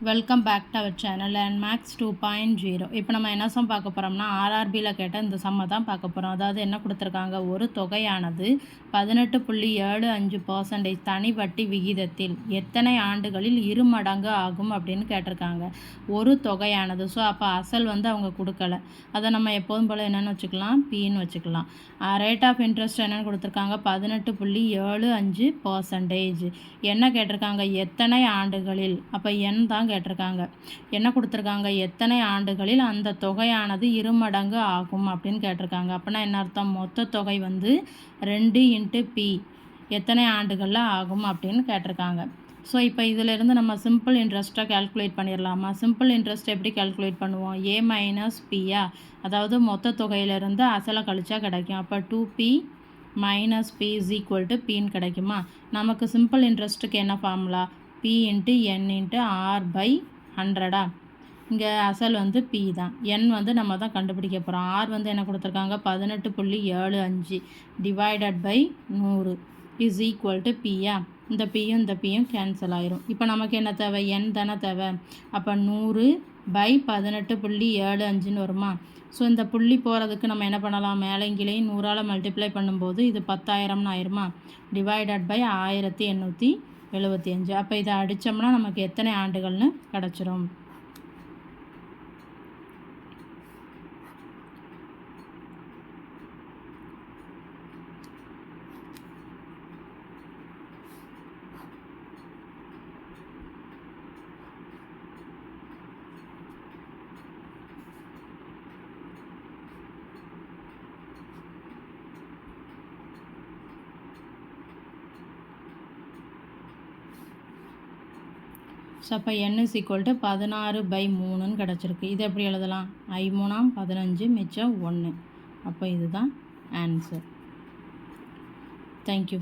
Welcome back to our channel and max 2.0. இப்போ நம்ம என்ன சம் பார்க்க போகிறோம்னா ஆர்ஆர்பியில் கேட்ட இந்த சம்மை தான் பார்க்க போகிறோம். அதாவது என்ன கொடுத்துருக்காங்க, ஒரு தொகையானது 18.75% தனி வட்டி விகிதத்தில் எத்தனை ஆண்டுகளில் 2 மடங்கு ஆகும் அப்படின்னு கேட்டிருக்காங்க. ஒரு தொகையானது, ஸோ அப்போ அசல் வந்து அவங்க கொடுக்கல, அதை நம்ம எப்போதும் போல் என்னென்னு வச்சுக்கலாம், பின்னு வச்சுக்கலாம். ரேட் ஆஃப் இன்ட்ரெஸ்ட் என்னென்னு கொடுத்துருக்காங்க, 18.75%. என்ன கேட்டிருக்காங்க, எத்தனை ஆண்டுகளில், அப்போ என் தான் கேட்டிருக்காங்க. என்ன கொடுத்துருக்காங்க, எத்தனை ஆண்டுகளில் அந்த தொகையானது 2 மடங்கு ஆகும் அப்படின்னு கேட்டிருக்காங்க. அப்படின்னா என்ன அர்த்தம், மொத்த தொகை வந்து 2 × P எத்தனை ஆண்டுகளில் ஆகும் அப்படின்னு கேட்டிருக்காங்க. ஸோ இப்போ இதிலிருந்து நம்ம சிம்பிள் இன்ட்ரெஸ்ட்டை கேல்குலேட் பண்ணிடலாமா? சிம்பிள் இன்ட்ரெஸ்ட் எப்படி கேல்குலேட் பண்ணுவோம், A - P-யா, அதாவது மொத்த தொகையிலிருந்து அசலை கழிச்சா கிடைக்கும். அப்போ 2P - P = Pன்னு கிடைக்குமா? நமக்கு சிம்பிள் இன்ட்ரெஸ்ட்டுக்கு என்ன ஃபார்முலா, P × N × R/100. இங்கே அசல் வந்து P தான், N வந்து நம்ம தான் கண்டுபிடிக்க போகிறோம். R வந்து என்ன கொடுத்துருக்காங்க, 18.75 / 100 = P-யா. இந்த Pயும் இந்த Pயும் கேன்சல் ஆயிரும். இப்போ நமக்கு என்ன தேவை, N தானே தேவை. அப்போ 100/18.75ன்னு வருமா? ஸோ இந்த புள்ளி போகிறதுக்கு நம்ம என்ன பண்ணலாம், மேலேங்கிலேயும் 100ஆல் மல்டிப்ளை பண்ணும்போது இது 10,000ன்னு ஆயிருமா, /1875. அப்போ இதை அடித்தோம்னா நமக்கு எத்தனை ஆண்டுகள்னு கிடச்சிரும். ஸோ அப்போ N = 16/3ன்னு கிடச்சிருக்கு. இது எப்படி எழுதலாம், I3 15 மிச்சம் 1. அப்போ இதுதான் ஆன்சர். தேங்க்யூ.